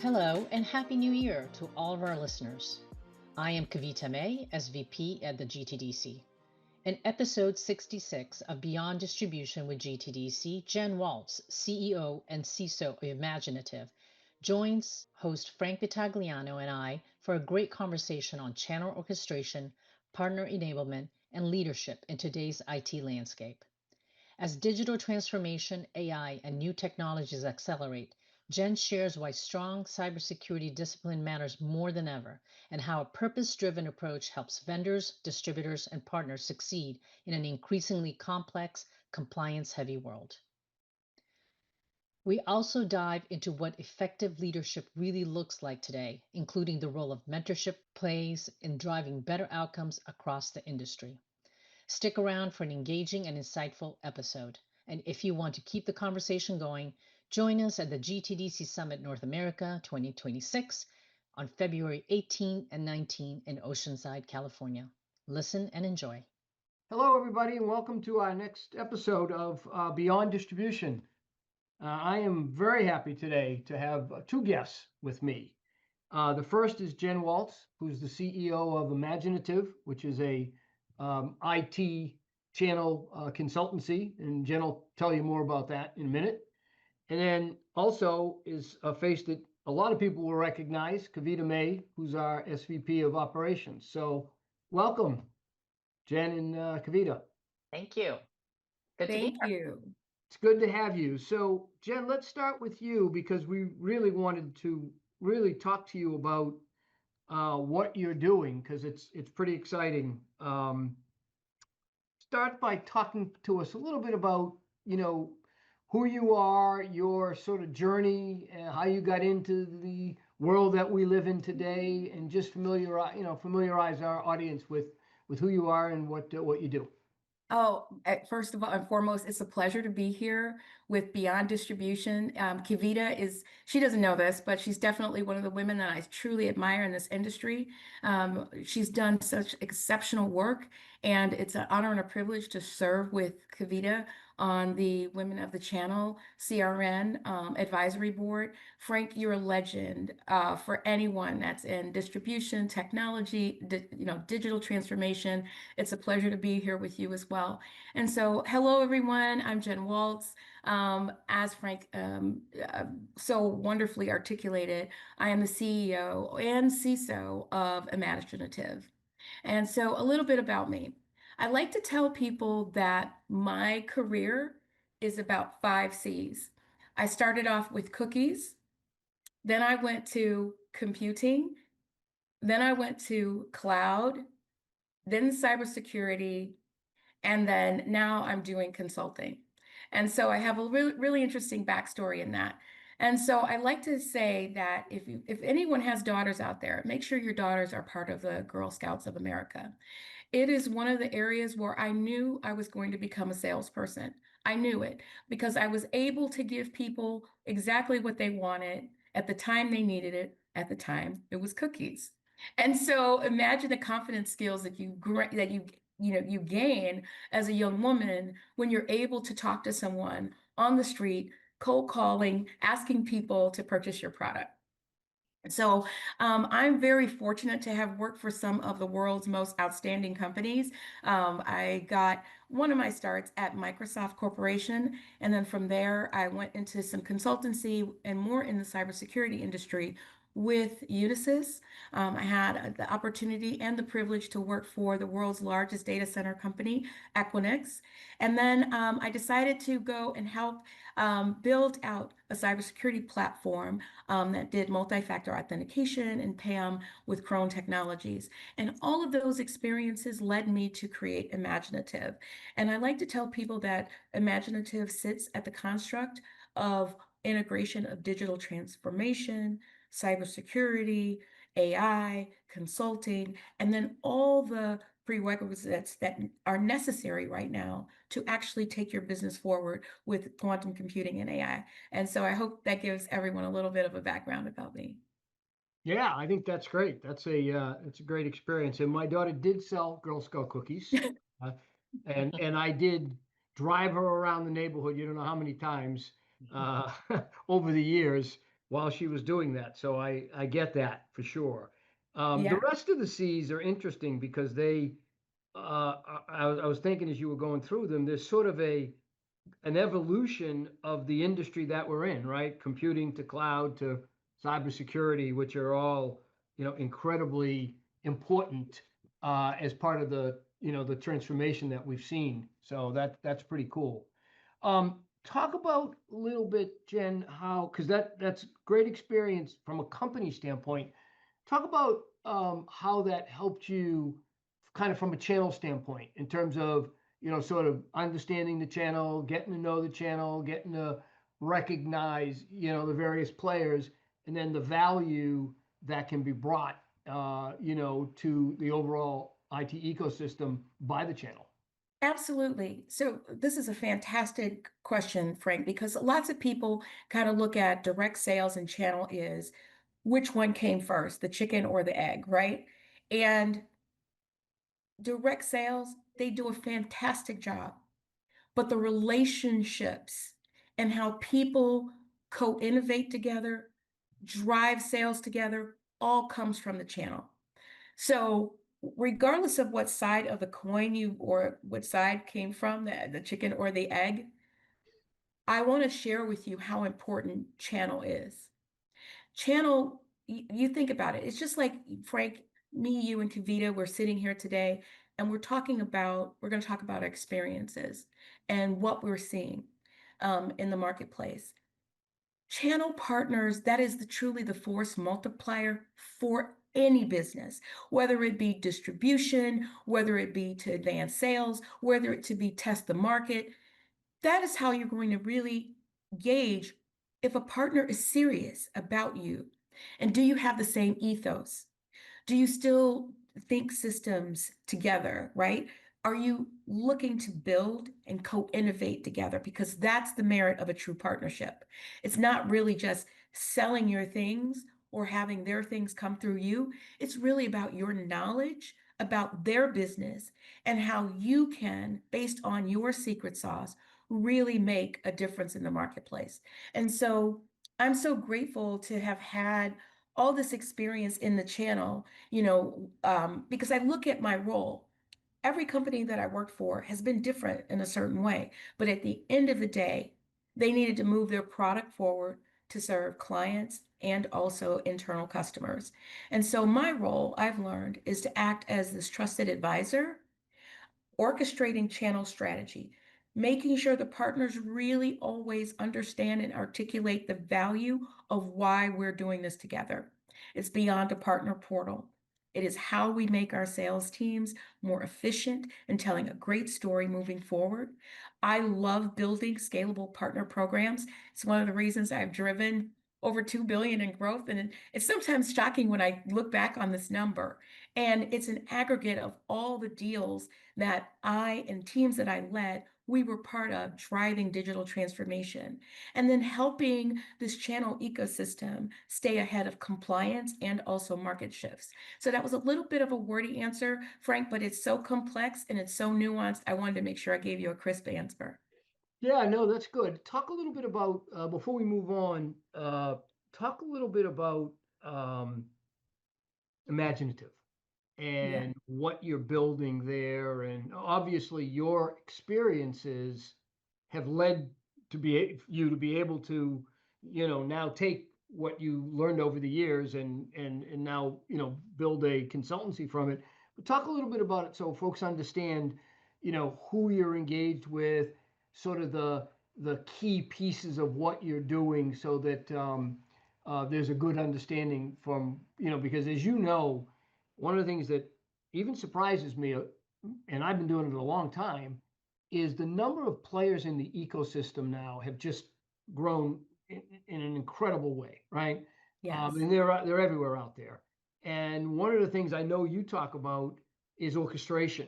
Hello and Happy New Year to all of our listeners. I am Kavita May, SVP at the GTDC. In episode 66 of Beyond Distribution with GTDC, Jen Waltz, CEO and CISO of Imaginative, joins host Frank Vitagliano and I for a great conversation on channel orchestration, partner enablement, and leadership in today's IT landscape. As digital transformation, AI, and new technologies accelerate, Jen shares why strong cybersecurity discipline matters more than ever and how a purpose-driven approach helps vendors, distributors, and partners succeed in an increasingly complex, compliance-heavy world. We also dive into what effective leadership really looks like today, including the role of mentorship plays in driving better outcomes across the industry. Stick around for an engaging and insightful episode. And if you want to keep the conversation going, join us at the GTDC Summit North America 2026 on February 18 and 19 in Oceanside, California. Listen and enjoy. Hello, everybody, and welcome to our next episode of Beyond Distribution. I am very happy today to have two guests with me. The first is Jen Waltz, who's the CEO of Imaginative, which is a IT channel consultancy, and Jen will tell you more about that in a minute. And then also is a face that a lot of people will recognize, Kavita May, who's our SVP of Operations. So welcome, Jen and Kavita. Thank you. Good to be here. Thank you. It's good to have you. So Jen, let's start with you because we really wanted to really talk to you about what you're doing because it's pretty exciting. Start by talking to us a little bit about, who you are, your sort of journey, how you got into the world that we live in today, and just familiarize our audience with who you are and what you do. Oh, first of all and foremost, it's a pleasure to be here with Beyond Distribution. Kavita she doesn't know this, but she's definitely one of the women that I truly admire in this industry. She's done such exceptional work, and it's an honor and a privilege to serve with Kavita on the Women of the Channel CRN advisory board. Frank, you're a legend for anyone that's in distribution, technology, digital transformation. It's a pleasure to be here with you as well. And so, hello everyone, I'm Jen Waltz. As Frank so wonderfully articulated, I am the CEO and CISO of Imaginative. And so a little bit about me. I like to tell people that my career is about 5 C's. I started off with cookies, then I went to computing, then I went to cloud, then cybersecurity, and then now I'm doing consulting. And so I have a really interesting backstory in that. And so I like to say that if anyone has daughters out there, make sure your daughters are part of the Girl Scouts of America. It is one of the areas where I knew I was going to become a salesperson. I knew it because I was able to give people exactly what they wanted at the time they needed it. At the time, it was cookies. And so imagine the confidence skills that you gain as a young woman when you're able to talk to someone on the street, cold calling, asking people to purchase your product. So I'm very fortunate to have worked for some of the world's most outstanding companies. I got one of my starts at Microsoft Corporation, and then from there I went into some consultancy and more in the cybersecurity industry with Unisys. I had the opportunity and the privilege to work for the world's largest data center company, Equinix. And then I decided to go and help build out a cybersecurity platform that did multi-factor authentication and PAM with Chrome Technologies. And all of those experiences led me to create Imaginative. And I like to tell people that Imaginative sits at the construct of integration of digital transformation, cybersecurity, AI, consulting, and then all the prerequisites that are necessary right now to actually take your business forward with quantum computing and AI. And so I hope that gives everyone a little bit of a background about me. Yeah, I think that's great. It's a great experience. And my daughter did sell Girl Scout cookies, and I did drive her around the neighborhood. You don't know how many times over the years while she was doing that. So I get that for sure. The Yeah. rest of the C's are interesting because they, I was thinking as you were going through them, there's sort of an evolution of the industry that we're in, right? Computing to cloud to cybersecurity, which are all, incredibly important as part of the transformation that we've seen. So that's pretty cool. Talk about a little bit, Jen, how, because that's great experience from a company standpoint. Talk about how that helped you kind of from a channel standpoint in terms of, sort of understanding the channel, getting to know the channel, getting to recognize, the various players, and then the value that can be brought, to the overall IT ecosystem by the channel. Absolutely. So this is a fantastic question, Frank, because lots of people kind of look at direct sales and channel is which one came first, the chicken or the egg, right? And direct sales, they do a fantastic job, but the relationships and how people co-innovate together, drive sales together, all comes from the channel. So regardless of what side of the coin you or what side came from, the chicken or the egg, I want to share with you how important channel is. Channel, you think about it, it's just like Frank, me, you, and Kavita, we're sitting here today and we're going to talk about our experiences and what we're seeing in the marketplace. Channel partners, that is truly the force multiplier for any business, whether it be distribution, whether it be to advance sales, whether it to be test the market. That is how you're going to really gauge if a partner is serious about you. And do you have the same ethos? Do you still think systems together, right? Are you looking to build and co-innovate together? Because that's the merit of a true partnership. It's not really just selling your things or having their things come through you. It's really about your knowledge about their business and how you can, based on your secret sauce, really make a difference in the marketplace. And so I'm so grateful to have had all this experience in the channel, because I look at my role. Every company that I worked for has been different in a certain way, but at the end of the day, they needed to move their product forward to serve clients and also internal customers. And so my role, I've learned, is to act as this trusted advisor, orchestrating channel strategy, making sure the partners really always understand and articulate the value of why we're doing this together. It's beyond a partner portal. It is how we make our sales teams more efficient and telling a great story moving forward. I love building scalable partner programs. It's one of the reasons I've driven over 2 billion in growth. And it's sometimes shocking when I look back on this number. And it's an aggregate of all the deals that I and teams that I led, we were part of driving digital transformation and then helping this channel ecosystem stay ahead of compliance and also market shifts. So that was a little bit of a wordy answer, Frank, but it's so complex and it's so nuanced. I wanted to make sure I gave you a crisp answer. Yeah, no, that's good. Talk a little bit about, before we move on, talk a little bit about Imaginative Yeah. and what you're building there. And obviously, your experiences have led you to be able to, now take what you learned over the years and now, build a consultancy from it. But talk a little bit about it so folks understand, who you're engaged with, sort of the key pieces of what you're doing so that there's a good understanding from, because as you know, one of the things that even surprises me, and I've been doing it a long time, is the number of players in the ecosystem now have just grown in an incredible way, right? Yes. And they're everywhere out there. And one of the things I know you talk about is orchestration.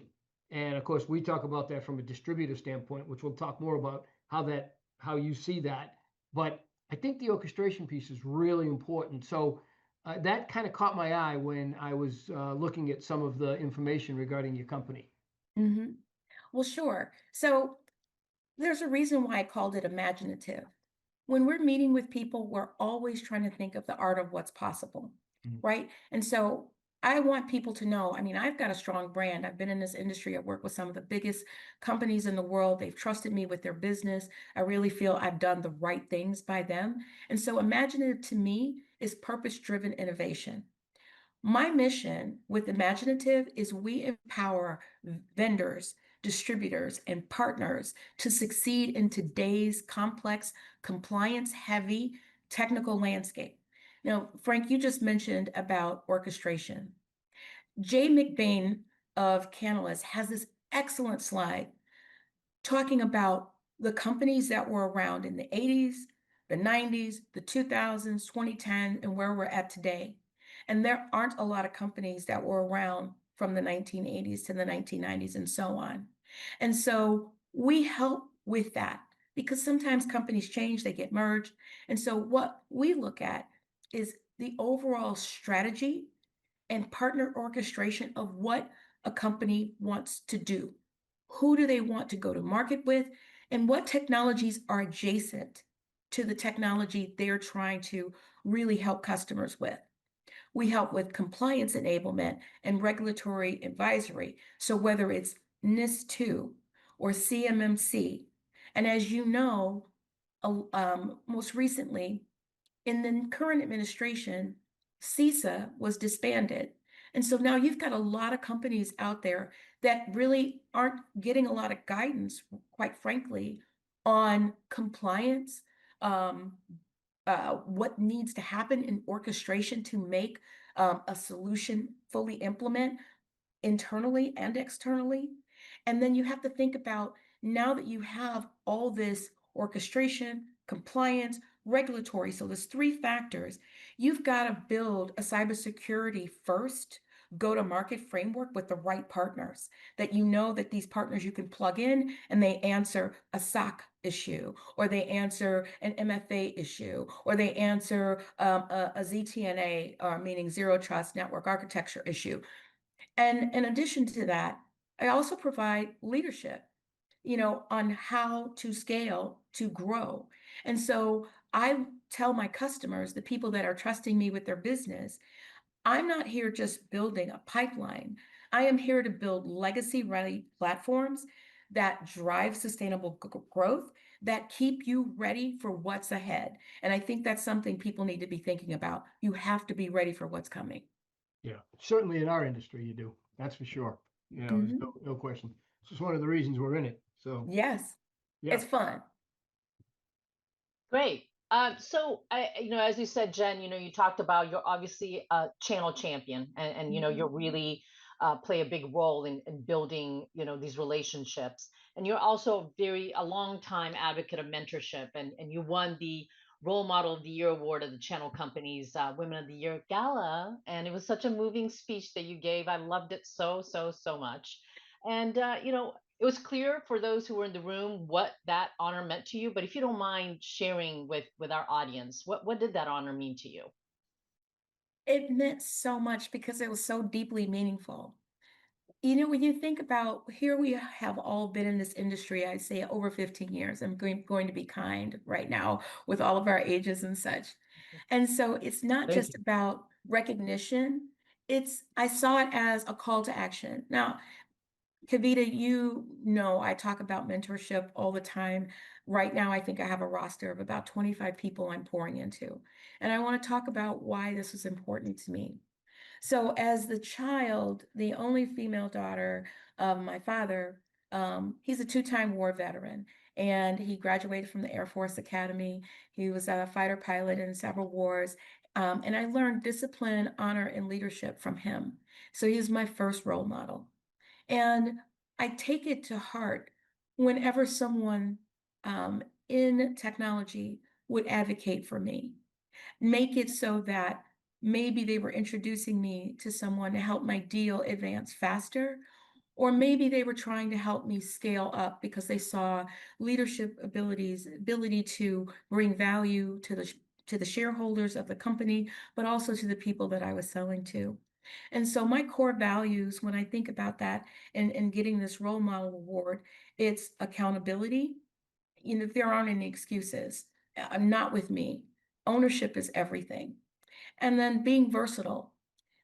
And of course, we talk about that from a distributor standpoint, which we'll talk more about how you see that. But I think the orchestration piece is really important. So that kind of caught my eye when I was looking at some of the information regarding your company. Hmm. Well, sure. So there's a reason why I called it imaginative. when we're meeting with people, we're always trying to think of the art of what's possible, right? And so I want people to know, I mean, I've got a strong brand. I've been in this industry. I've worked with some of the biggest companies in the world. They've trusted me with their business. I really feel I've done the right things by them. And so Imaginative to me is purpose-driven innovation. My mission with Imaginative is we empower vendors, distributors, and partners to succeed in today's complex, compliance-heavy technical landscape. Now, Frank, you just mentioned about orchestration. Jay McBain of Canalys has this excellent slide talking about the companies that were around in the 80s, the 90s, the 2000s, 2010, and where we're at today. And there aren't a lot of companies that were around from the 1980s to the 1990s and so on. And so we help with that because sometimes companies change, they get merged. And so what we look at is the overall strategy and partner orchestration of what a company wants to do. Who do they want to go to market with? And what technologies are adjacent to the technology they're trying to really help customers with? We help with compliance enablement and regulatory advisory. So whether it's NIST 2 or CMMC, and as you know, most recently in the current administration, CISA was disbanded. And so now you've got a lot of companies out there that really aren't getting a lot of guidance, quite frankly, on compliance, what needs to happen in orchestration to make a solution fully implement internally and externally. And then you have to think about now that you have all this orchestration, compliance, regulatory, so there's three factors, you've got to build a cybersecurity first go-to-market framework with the right partners that you know that these partners you can plug in and they answer a SOC issue, or they answer an MFA issue, or they answer a ZTNA, meaning Zero Trust Network Architecture issue. And in addition to that, I also provide leadership, on how to scale, to grow. And so I tell my customers, the people that are trusting me with their business, I'm not here just building a pipeline. I am here to build legacy-ready platforms that drive sustainable growth, that keep you ready for what's ahead. And I think that's something people need to be thinking about. You have to be ready for what's coming. Yeah, certainly in our industry you do. That's for sure. There's no question. It's just one of the reasons we're in it. So Yes, yeah. it's fun. Great. So as you said, Jen, you talked about you're obviously a channel champion, and you're really play a big role in building, these relationships. And you're also a long time advocate of mentorship, and you won the Role Model of the Year award at the Channel Company's Women of the Year Gala, and it was such a moving speech that you gave. I loved it so much. And it was clear for those who were in the room what that honor meant to you. But if you don't mind sharing with our audience, what did that honor mean to you? It meant so much because it was so deeply meaningful. When you think about here, we have all been in this industry, I'd say over 15 years. I'm going to be kind right now with all of our ages and such. And so it's not Thank just you. about recognition. I saw it as a call to action. Now, Kavita, I talk about mentorship all the time. Right now, I think I have a roster of about 25 people I'm pouring into. And I want to talk about why this is important to me. So as the child, the only female daughter of my father, he's a two-time war veteran, and he graduated from the Air Force Academy. He was a fighter pilot in several wars. And I learned discipline, honor, and leadership from him. So he was my first role model. And I take it to heart whenever someone in technology would advocate for me, make it so that maybe they were introducing me to someone to help my deal advance faster, or maybe they were trying to help me scale up because they saw leadership ability to bring value to the shareholders of the company, but also to the people that I was selling to. And so my core values, when I think about that and getting this role model award, it's accountability. There aren't any excuses. not with me. Ownership is everything. And then being versatile,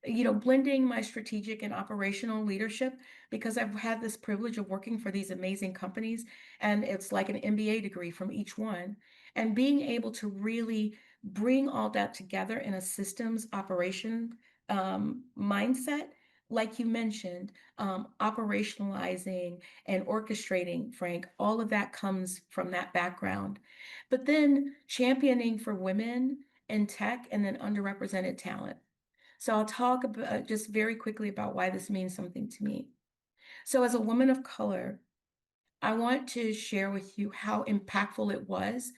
blending my strategic and operational leadership, because I've had this privilege of working for these amazing companies, and it's like an MBA degree from each one, and being able to really bring all that together in a systems operation mindset, like you mentioned, operationalizing and orchestrating, Frank, all of that comes from that background. But then championing for women in tech and then underrepresented talent. So I'll talk about just very quickly about why this means something to me. So as a woman of color, I want to share with you how impactful it was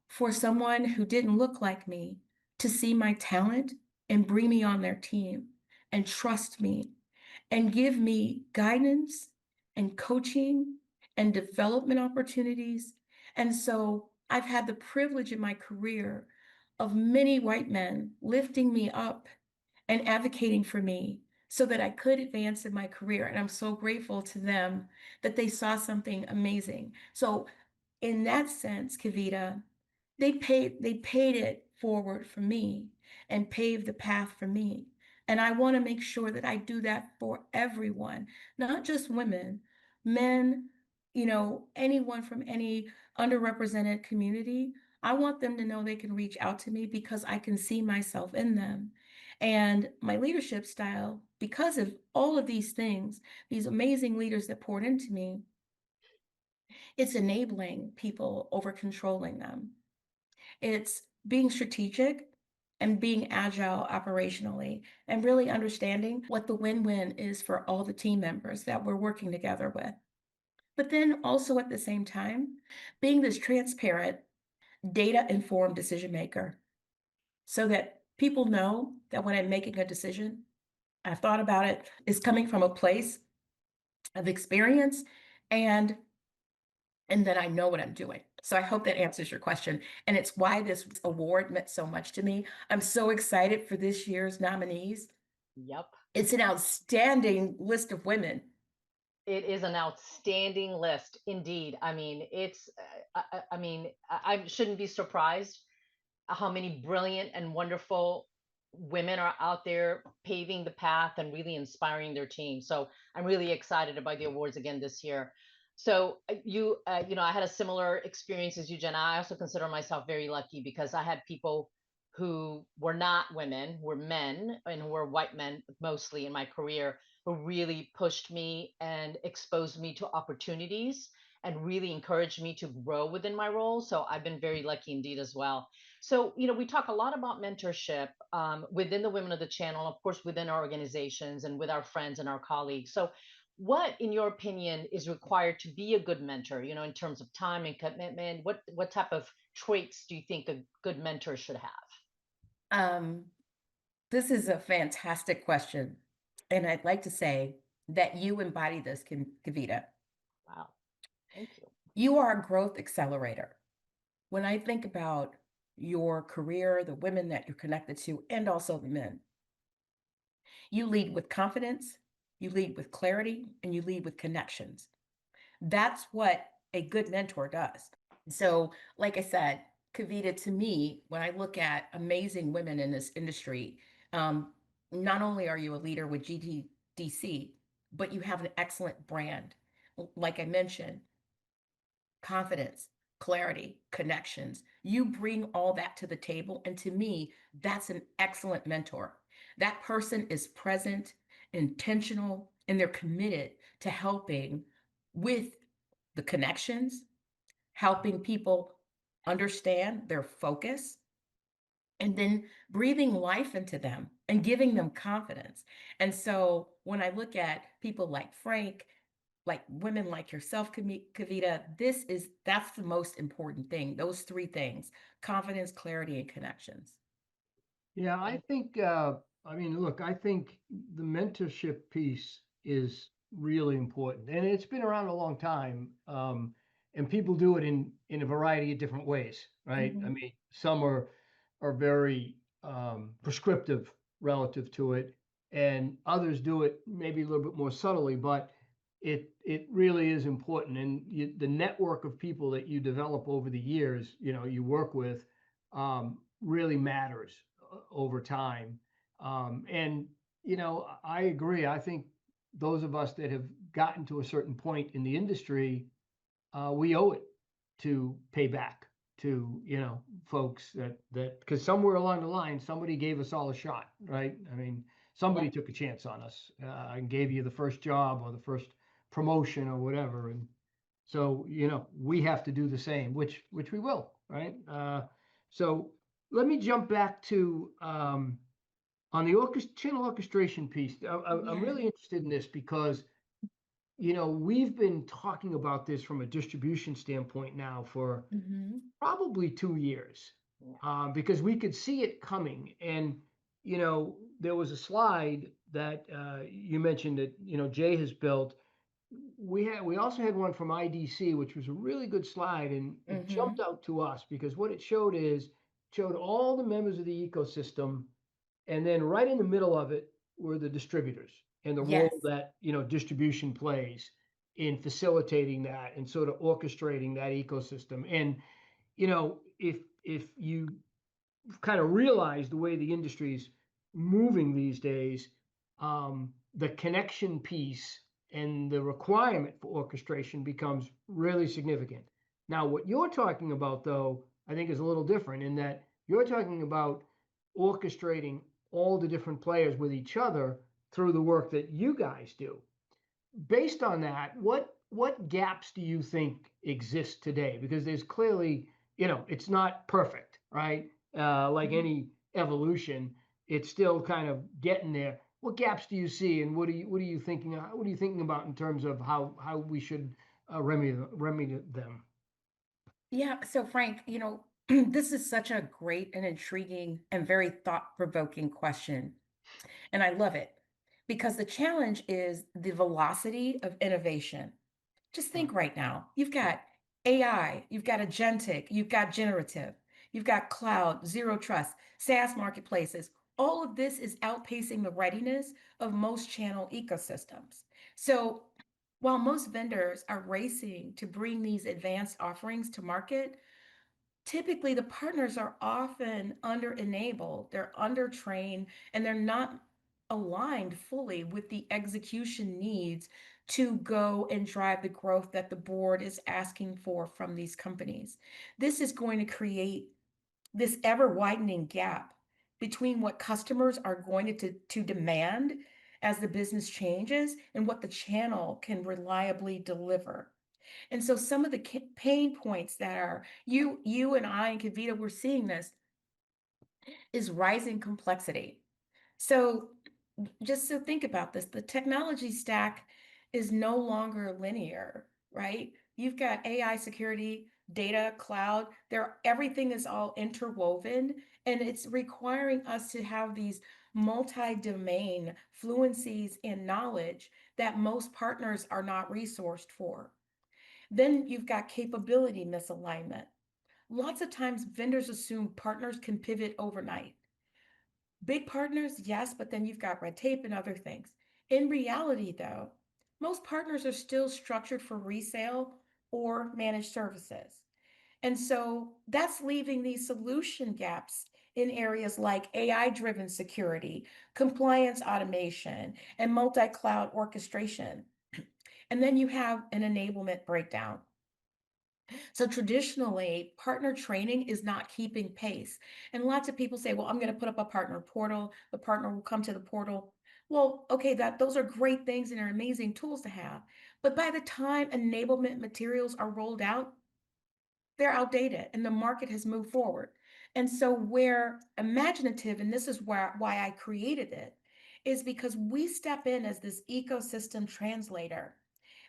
for someone who didn't look like me to see my talent and bring me on their team and trust me and give me guidance and coaching and development opportunities. And so I've had the privilege in my career of many white men lifting me up and advocating for me so that I could advance in my career. And I'm so grateful to them that they saw something amazing. So in that sense, Kavita, they paid it forward for me and paved the path for me. And I want to make sure that I do that for everyone, not just women, men, anyone from any underrepresented community. I want them to know they can reach out to me because I can see myself in them. And my leadership style, because of all of these things, these amazing leaders that poured into me, it's enabling people over controlling them. It's being strategic and being agile operationally and really understanding what the win-win is for all the team members that we're working together with. But then also at the same time, being this transparent, data-informed decision maker so that people know that when I'm making a decision, I've thought about it, is coming from a place of experience and that I know what I'm doing. So I hope that answers your question. And it's why this award meant so much to me. I'm so excited for this year's nominees. Yep. It's an outstanding list of women. It is an outstanding list, indeed. I mean, I shouldn't be surprised how many brilliant and wonderful women are out there paving the path and really inspiring their team. So I'm really excited about the awards again this year. So I had a similar experience as you, Jen. I also consider myself very lucky because I had people who were not women, were men, and who were white men mostly in my career, who really pushed me and exposed me to opportunities and really encouraged me to grow within my role. So I've been very lucky indeed as well. So, we talk a lot about mentorship within the Women of the Channel, of course, within our organizations and with our friends and our colleagues. So, what, in your opinion, is required to be a good mentor? In terms of time and commitment, what type of traits do you think a good mentor should have? This is a fantastic question. And I'd like to say that you embody this, Kavita. Wow, thank you. You are a growth accelerator. When I think about your career, the women that you're connected to, and also the men, you lead with confidence, you lead with clarity, and you lead with connections. That's what a good mentor does. So, like I said, Kavita, to me, when I look at amazing women in this industry, um, not only are you a leader with GTDC, but you have an excellent brand. Like I mentioned, confidence, clarity, connections. You bring all that to the table. And to me, that's an excellent mentor. That person is present, intentional, and they're committed to helping with the connections, helping people understand their focus, and then breathing life into them and giving them confidence. And so when I look at people like Frank, like women like yourself, Kavita, that's the most important thing. Those three things: confidence, clarity, and connections. Yeah, I think, look, I think the mentorship piece is really important, and it's been around a long time. And people do it in a variety of different ways, right? I Mhm. mean, some are very prescriptive relative to it, and others do it maybe a little bit more subtly. But it really is important. And the network of people that you develop over the years, you work with, really matters over time. And, I agree. I think those of us that have gotten to a certain point in the industry, we owe it to pay back to, folks that because somewhere along the line, somebody gave us all a shot, right? I mean, somebody Yeah. took a chance on us, and gave you the first job or the first promotion or whatever. And so, we have to do the same, which we will, right? So let me jump back to, on the channel orchestration piece. I'm Yeah. really interested in this because, we've been talking about this from a distribution standpoint now for Mhm. probably 2 years, because we could see it coming. And, there was a slide that, you mentioned that, Jay has built. We also had one from IDC, which was a really good slide, and it jumped Mhm. out to us because what it showed all the members of the ecosystem, and then right in the middle of it were the distributors and the Yes. role that, distribution plays in facilitating that and sort of orchestrating that ecosystem. And, if you kind of realize the way the industry's moving these days, the connection piece and the requirement for orchestration becomes really significant. Now, what you're talking about, though, I think is a little different in that you're talking about orchestrating all the different players with each other through the work that you guys do. Based on that, what gaps do you think exist today? Because there's clearly, it's not perfect, right? Like Mhm. any evolution, it's still kind of getting there. What gaps do you see, and what are you thinking? What are you thinking about in terms of how we should, remedy them? Yeah, so Frank, this is such a great and intriguing and very thought-provoking question. And I love it because the challenge is the velocity of innovation. Just Right. think right now, you've got AI, you've got agentic, you've got generative, you've got cloud, zero trust, SaaS marketplaces. All of this is outpacing the readiness of most channel ecosystems. So while most vendors are racing to bring these advanced offerings to market, typically the partners are often under enabled, they're under trained, and they're not aligned fully with the execution needs to go and drive the growth that the board is asking for from these companies. This is going to create this ever widening gap between what customers are going to demand as the business changes and what the channel can reliably deliver. And so some of the pain points that are you and I and Kavita, we're seeing this is rising complexity. So just so think about this, the technology stack is no longer linear, right? You've got AI security, data, cloud, everything is all interwoven, and it's requiring us to have these multi-domain fluencies in knowledge that most partners are not resourced for. Then you've got capability misalignment. Lots of times vendors assume partners can pivot overnight. Big partners, yes, but then you've got red tape and other things. In reality, though, most partners are still structured for resale or managed services. And so that's leaving these solution gaps in areas like AI driven security, compliance automation, and multi cloud orchestration. And then you have an enablement breakdown. So traditionally, partner training is not keeping pace. And lots of people say, well, I'm going to put up a partner portal. The partner will come to the portal. Well, okay, those are great things and are amazing tools to have. But by the time enablement materials are rolled out, they're outdated and the market has moved forward. And so where Imaginative, and this is why I created it, is because we step in as this ecosystem translator.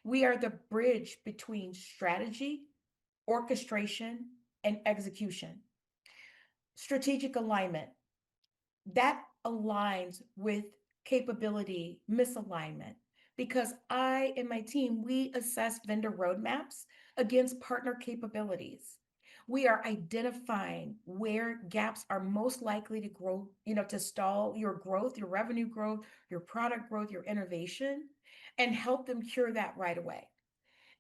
We are the bridge between strategy, orchestration, and execution. Strategic alignment that aligns with capability misalignment because I and my team, we assess vendor roadmaps against partner capabilities. We are identifying where gaps are most likely to grow, to stall your growth, your revenue growth, your product growth, your innovation. and help them cure that right away.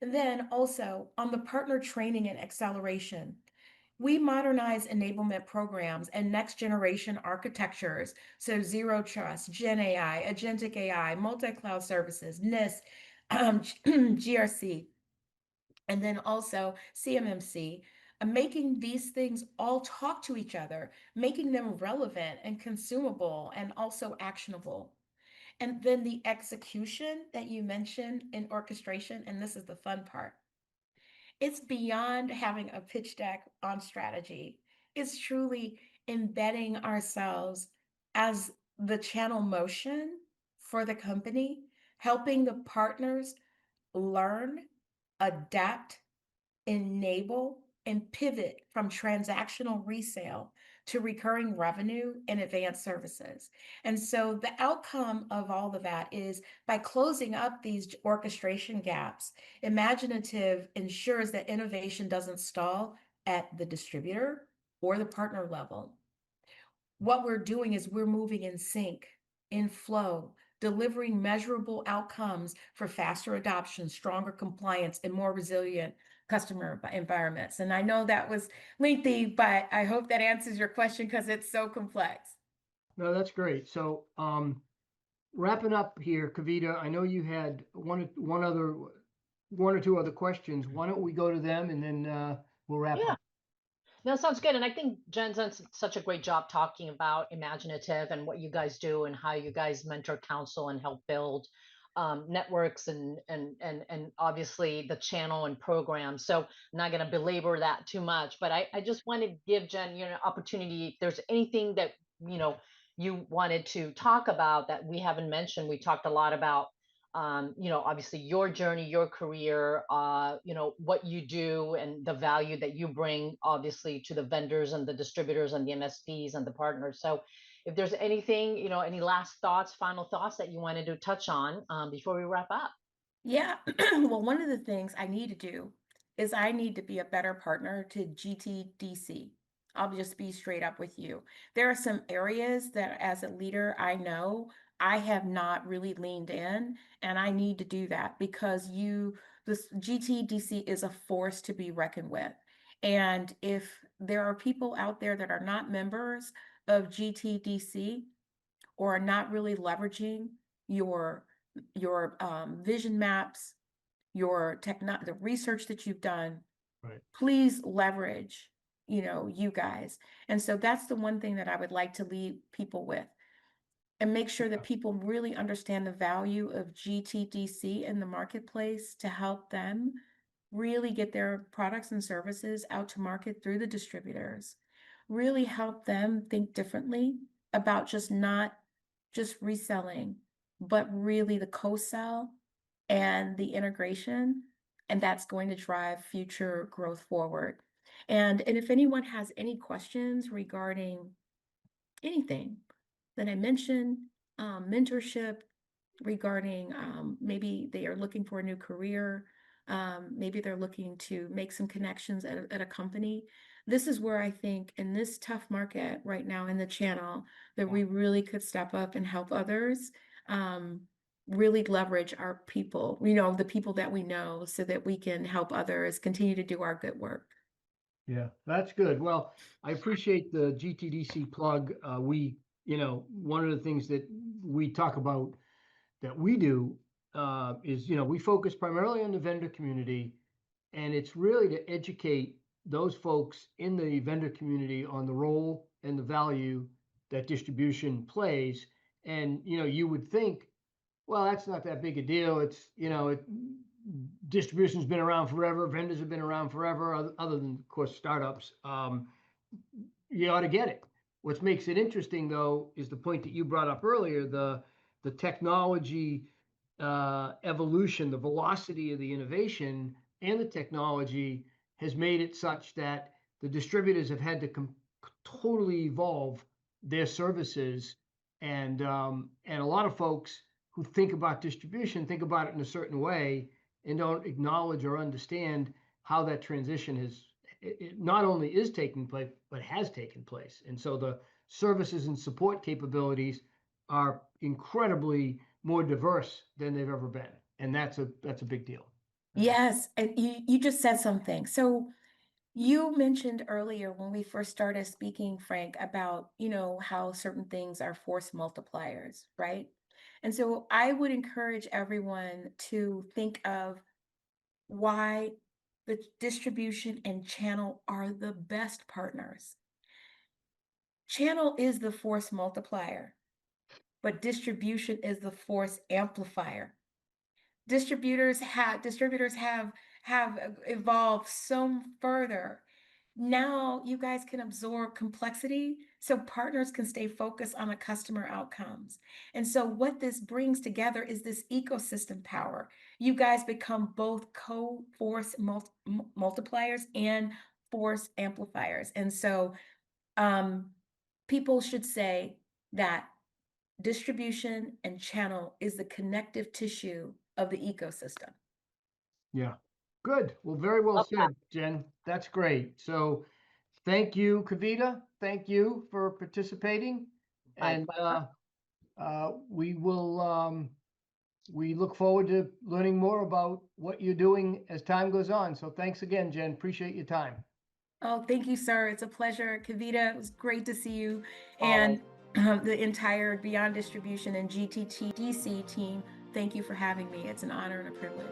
And then also on the partner training and acceleration, we modernize enablement programs and next generation architectures. So zero trust, Gen AI, agentic AI, multi-cloud services, NIST, GRC, and then also CMMC, making these things all talk to each other, making them relevant and consumable and also actionable. And then the execution that you mentioned in orchestration, and this is the fun part, it's beyond having a pitch deck on strategy. It's truly embedding ourselves as the channel motion for the company, helping the partners learn, adapt, enable, and pivot from transactional resale to recurring revenue and advanced services. And so the outcome of all of that is by closing up these orchestration gaps, Imaginative ensures that innovation doesn't stall at the distributor or the partner level. What we're doing is we're moving in sync, in flow, delivering measurable outcomes for faster adoption, stronger compliance, and more resilient customer environments. And I know that was lengthy, but I hope that answers your question because it's so complex. No, that's great. So, wrapping up here, Kavita, I know you had one or two other questions. Why don't we go to them and then we'll wrap Yeah. up. No, sounds good. And I think Jen's done such a great job talking about Imaginative and what you guys do and how you guys mentor, counsel, and help build networks and obviously the channel and program. So I'm not going to belabor that too much, but I just want to give Jen, an opportunity. If there's anything that, you wanted to talk about that we haven't mentioned. We talked a lot about obviously your journey, your career, what you do and the value that you bring, obviously, to the vendors and the distributors and the MSPs and the partners. So if there's anything, any last thoughts, final thoughts that you wanted to touch on before we wrap up. Yeah. Well, one of the things I need to do is I need to be a better partner to GTDC. I'll just be straight up with you. There are some areas that as a leader, I know I have not really leaned in, and I need to do that because this GTDC is a force to be reckoned with. And if there are people out there that are not members of GTDC or are not really leveraging your vision maps, the research that you've done, Right. please leverage, you guys. And so that's the one thing that I would like to leave people with and make sure that people really understand the value of GTDC in the marketplace to help them really get their products and services out to market through the distributors, really help them think differently about not just reselling, but really the co-sell and the integration. And that's going to drive future growth forward. And if anyone has any questions regarding anything that I mentioned, mentorship, regarding maybe they are looking for a new career, maybe they're looking to make some connections at a company. This is where I think in this tough market right now in the channel that we really could step up and help others really leverage our people, the people that we know so that we can help others continue to do our good work. Yeah, that's good. Well, I appreciate the GTDC plug. One of the things that we talk about that we do is, we focus primarily on the vendor community, and it's really to educate those folks in the vendor community on the role and the value that distribution plays. And, you would think, well, that's not that big a deal. It's, distribution's been around forever. Vendors have been around forever, other than, of course, startups. You ought to get it. What makes it interesting, though, is the point that you brought up earlier, the technology evolution, the velocity of the innovation and the technology has made it such that the distributors have had to totally evolve their services. And a lot of folks who think about distribution think about it in a certain way and don't acknowledge or understand how that transition it not only is taking place, but has taken place. And so the services and support capabilities are incredibly more diverse than they've ever been. And that's a big deal. Yes, and you just said something. So you mentioned earlier when we first started speaking, Frank, about, how certain things are force multipliers, right? And so I would encourage everyone to think of why the distribution and channel are the best partners. Channel is the force multiplier, but distribution is the force amplifier. Distributors have evolved so further. Now you guys can absorb complexity so partners can stay focused on the customer outcomes. And so what this brings together is this ecosystem power. You guys become both co-force multipliers and force amplifiers. And so people should say that distribution and channel is the connective tissue of the ecosystem. Yeah. Good. Well, very well said, Jen. That's great. So thank you, Kavita. Thank you for participating. And we look forward to learning more about what you're doing as time goes on. So thanks again, Jen. Appreciate your time. Oh, thank you, sir. It's a pleasure. Kavita, it was great to see you. And the entire Beyond Distribution and GTDC team, thank you for having me. It's an honor and a privilege.